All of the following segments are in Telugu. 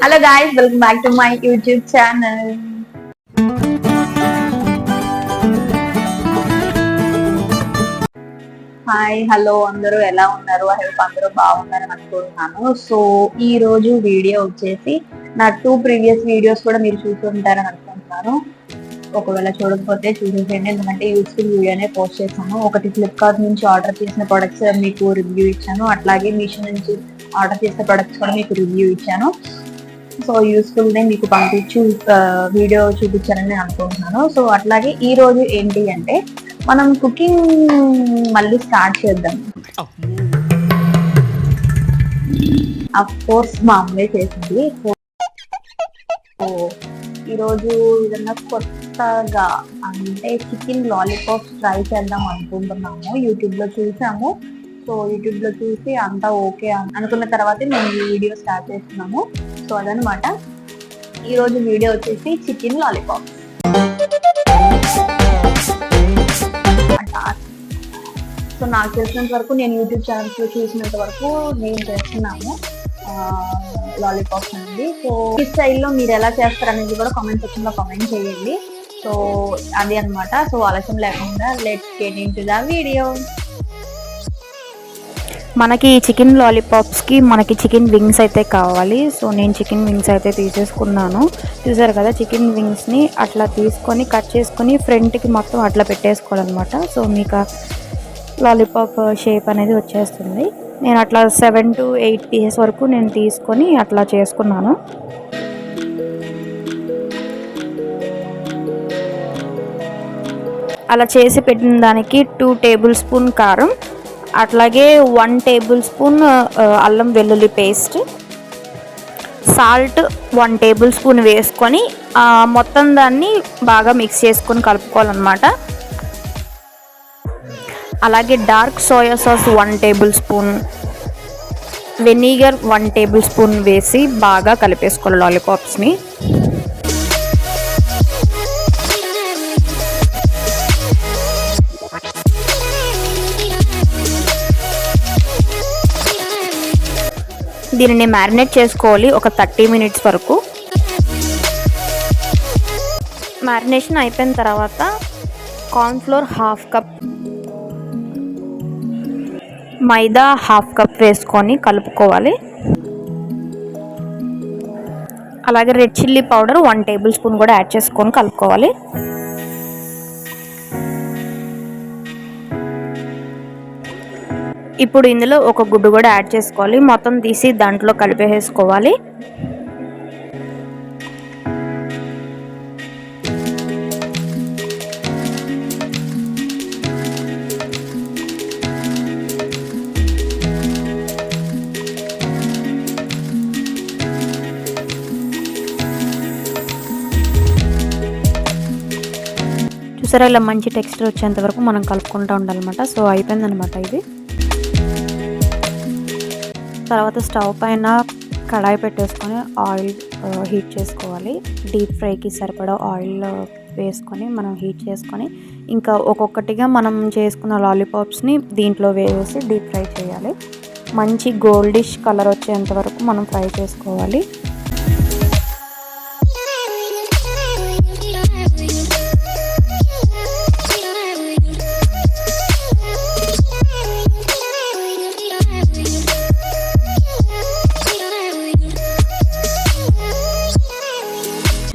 Hello guys, welcome back to my YouTube channel. Hi hello అందరూ ఎలా ఉన్నారు? ఐ హోప్ అందరూ బాగున్నారని అనుకుంటున్నాను. సో ఈ రోజు వీడియో వచ్చేసి నా 2 ప్రీవియస్ వీడియోస్ కూడా మీరు చూస్తుంటారని అనుకుంటున్నాను. ఒకవేళ చూడకపోతే చూసేసేయండి, ఎందుకంటే యూస్ఫుల్ వీడియోనే పోస్ట్ చేశాను. ఒకటి ఫ్లిప్కార్ట్ నుంచి ఆర్డర్ చేసిన ప్రొడక్ట్స్ మీకు రివ్యూ ఇచ్చాను, అట్లాగే మీషో నుంచి ఆర్డర్ చేసిన ప్రొడక్ట్స్ కూడా మీకు రివ్యూ ఇచ్చాను. సో యూస్ఫుల్ నే మీకు వీడియో చూపించారని నేను అనుకుంటున్నాను. సో అట్లాగే ఈ రోజు ఏంటి అంటే మనం కుకింగ్ మళ్ళీ స్టార్ట్ చేద్దాం. అఫ్ కోర్స్ మా అమ్మే చేసింది. సో ఈరోజు ఏదన్నా కొత్తగా అంటే చికెన్ లాలీపాప్స్ ట్రై చేద్దాం అనుకుంటున్నాము. యూట్యూబ్ లో చూసాము. సో యూట్యూబ్ లో చూసి అంతా ఓకే అనుకున్న తర్వాత మేము ఈ వీడియో స్టార్ట్ చేస్తున్నాము. సో అదనమాట ఈరోజు వీడియో వచ్చేసి చికెన్ లాలీపాప్స్. సో నాకు తెలిసినంత వరకు నేను యూట్యూబ్ ఛానల్స్ లో చూసినంత వరకు నేను చేస్తున్నాను లాలీపాప్స్ అనేది. సో ఈ స్టైల్లో మీరు ఎలా చేస్తారు అనేది కూడా కామెంట్ సెక్షన్ లో కామెంట్ చేయండి. సో అది అనమాట. సో ఆలస్యం లేకుండా let's get into the video. మనకి చికెన్ లాలీపాప్స్కి మనకి చికెన్ వింగ్స్ అయితే కావాలి. సో నేను చికెన్ వింగ్స్ అయితే తీసేసుకున్నాను. చూసారు కదా, చికెన్ వింగ్స్ని అట్లా తీసుకొని కట్ చేసుకొని ఫ్రంట్కి మొత్తం అట్లా పెట్టేసుకోవాలన్నమాట. సో మీకు లాలీపాప్ షేప్ అనేది వచ్చేస్తుంది. నేను అట్లా 7 to 8 పీసెస్ వరకు నేను తీసుకొని అట్లా చేసుకున్నాను. అలా చేసి పెట్టిన దానికి 2 టేబుల్ స్పూన్ కారం, అట్లాగే 1 టేబుల్ స్పూన్ అల్లం వెల్లుల్లి పేస్ట్, సాల్ట్ 1 టేబుల్ స్పూన్ వేసుకొని మొత్తం దాన్ని బాగా మిక్స్ చేసుకొని కలుపుకోవాలన్నమాట. అలాగే dark soya sauce 1 table spoon, vinegar 1 table spoon వేసి బాగా కలిపేసుకోవాలి లాలీపాప్స్ని. దీనిని మ్యారినేట్ చేసుకోవాలి ఒక 30 మినిట్స్ వరకు. మ్యారినేషన్ అయిపోయిన తర్వాత కార్న్ఫ్లోర్ 1/2 కప్, మైదా 1/2 కప్ వేసుకొని కలుపుకోవాలి. అలాగే red chilli powder 1 table spoon కూడా యాడ్ చేసుకొని కలుపుకోవాలి. ఇప్పుడు ఇందులో ఒక గుడ్డు కూడా యాడ్ చేసుకోవాలి. మొత్తం తీసి దాంట్లో కలిపేసుకోవాలి. చూసారా, ఇలా మంచి టెక్స్చర్ వచ్చేంత వరకు మనం కలుపుకుంటూ ఉండాలన్నమాట. సో అయిపోయిందనమాట ఇది. తర్వాత స్టవ్ పైన కడాయి పెట్టేసుకొని ఆయిల్ హీట్ చేసుకోవాలి. డీప్ ఫ్రైకి సరిపడా ఆయిల్ వేసుకొని మనం హీట్ చేసుకొని ఇంకా ఒక్కొక్కటిగా మనం చేసుకున్న లాలీపాప్స్ని దీంట్లో వేసి డీప్ ఫ్రై చేయాలి. మంచి గోల్డిష్ కలర్ వచ్చేంత వరకు మనం ఫ్రై చేసుకోవాలి.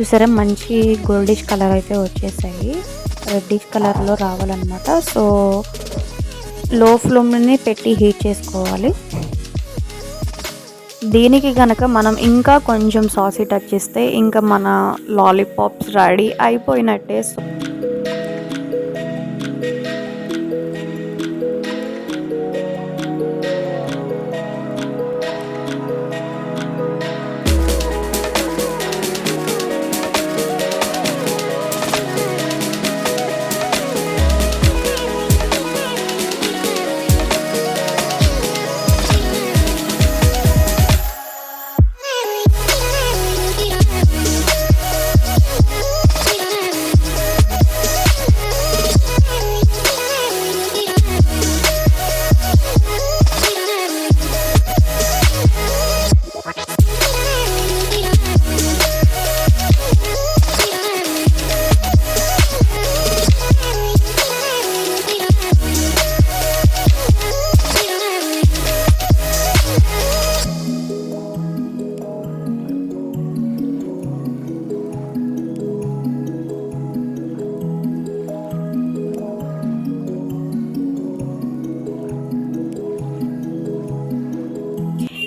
చూసారా, మంచి గోల్డిష్ కలర్ అయితే వచ్చేసాయి. రెడ్డిష్ కలర్లో రావాలన్నమాట. సో లో ఫ్లేమ్ని పెట్టి హీట్ చేసుకోవాలి. దీనికి కనుక మనం ఇంకా కొంచెం సాసీ టచ్ ఇస్తే ఇంకా మన లాలీపాప్స్ రెడీ అయిపోయినట్టే.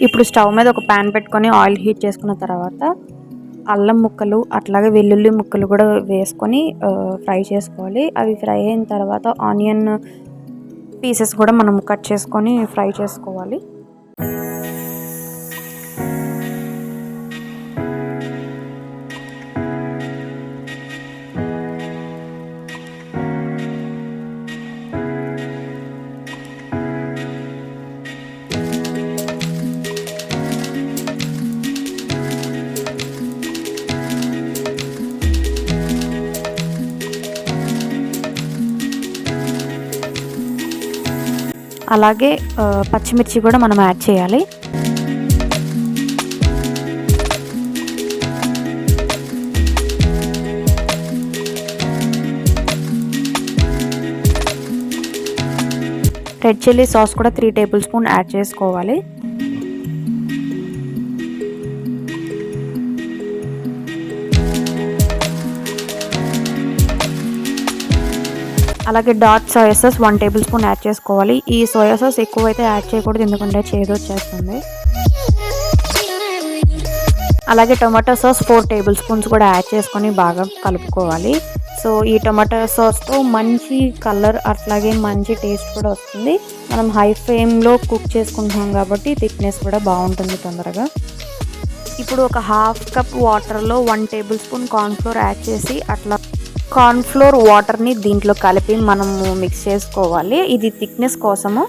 ఇప్పుడు స్టవ్ మీద ఒక ప్యాన్ పెట్టుకొని ఆయిల్ హీట్ చేసుకున్న తర్వాత అల్లం ముక్కలు అట్లాగే వెల్లుల్లి ముక్కలు కూడా వేసుకొని ఫ్రై చేసుకోవాలి. అవి ఫ్రై అయిన తర్వాత ఆనియన్ పీసెస్ కూడా మనం కట్ చేసుకొని ఫ్రై చేసుకోవాలి. అలాగే పచ్చిమిర్చి కూడా మనం యాడ్ చేయాలి. రెడ్ చిల్లీ సాస్ కూడా 3 టేబుల్ స్పూన్ యాడ్ చేసుకోవాలి. అలాగే dark soya sauce 1 table spoon add చేసుకోవాలి. ఈ సోయా సాస్ ఎక్కువైతే యాడ్ చేయకూడదు, ఎందుకంటే చేదు వచ్చేస్తుంది. అలాగే టొమాటో సాస్ 4 టేబుల్ స్పూన్స్ కూడా యాడ్ చేసుకొని బాగా కలుపుకోవాలి. సో ఈ టొమాటో సాస్తో మంచి కలర్ అట్లాగే మంచి టేస్ట్ కూడా వస్తుంది. మనం హై ఫ్లేమ్లో కుక్ చేసుకుంటున్నాం కాబట్టి థిక్నెస్ కూడా బాగుంటుంది తొందరగా. ఇప్పుడు ఒక హాఫ్ కప్ వాటర్లో 1 టేబుల్ స్పూన్ కార్న్ఫ్లోర్ యాడ్ చేసి అట్లా కార్న్ఫ్లోర్ వాటర్ని దీంట్లో కలిపి మనము మిక్స్ చేసుకోవాలి. ఇది థిక్నెస్ కోసము.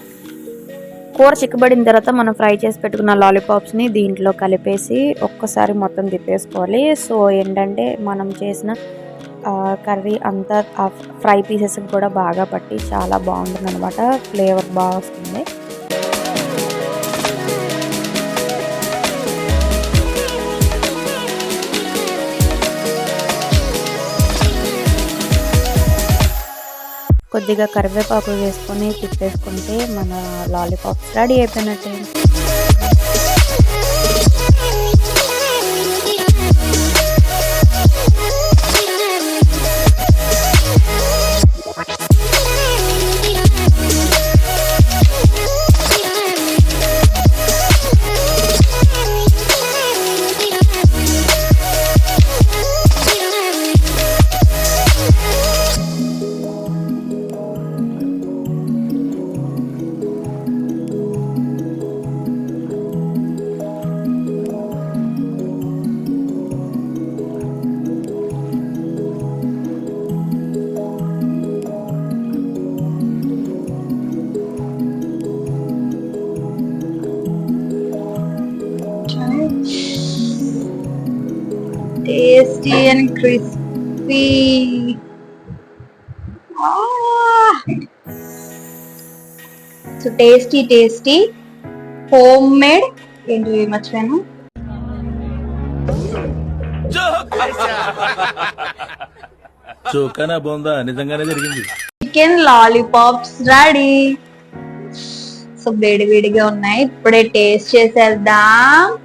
కూర చిక్కబడిన తర్వాత మనం ఫ్రై చేసి పెట్టుకున్న లాలీపాప్స్ని దీంట్లో కలిపేసి ఒక్కసారి మొత్తం తిప్పేసుకోవాలి. సో ఏంటంటే మనం చేసిన కర్రీ అంతా ఆ ఫ్రై పీసెస్ కూడా బాగా పట్టి చాలా బాగుంటుంది అనమాట. ఫ్లేవర్ బాగా వస్తుంది. కొద్దిగా కరివేపాకు వేసుకొని తిప్పేసుకుంటే మన లాలీపాప్స్ రెడీ అయిపోయినట్టే. Tasty and crispy. So tasty homemade. ఏంటి మర్చిపోయాను. చోకనా బోందా నిజంగానే జరిగింది. Chicken lollipops ready. సో వేడిగా ఉన్నాయి. ఇప్పుడే టేస్ట్ చేసేద్దాం.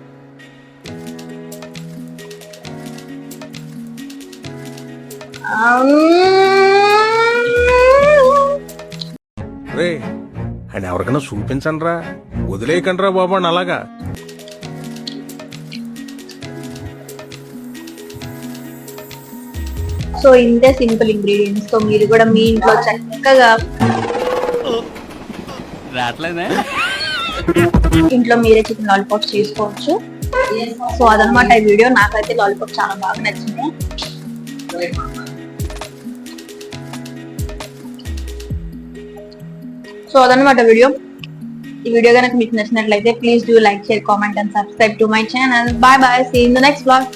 రే అండ్ ఎవరికైనా చూపించండి రా, వదిలేయకండి రా బాబు అని అలాగా. సో ఇంతే సింపుల్ ఇంగ్రీడియంట్స్ తో మీరు కూడా మీ ఇంట్లో చక్కగా ఇంట్లో మీరే చికెన్ లాలీపాప్స్ చేసుకోవచ్చు. సో అదనమాట ఈ వీడియో. నాకైతే లాలీపాప్ చాలా బాగా నచ్చింది. సో అదనమాట వీడియో. ఈ వీడియో కనుక మీకు నచ్చినట్లయితే please do like, share, comment and subscribe to my channel. Bye bye, see in the next vlog.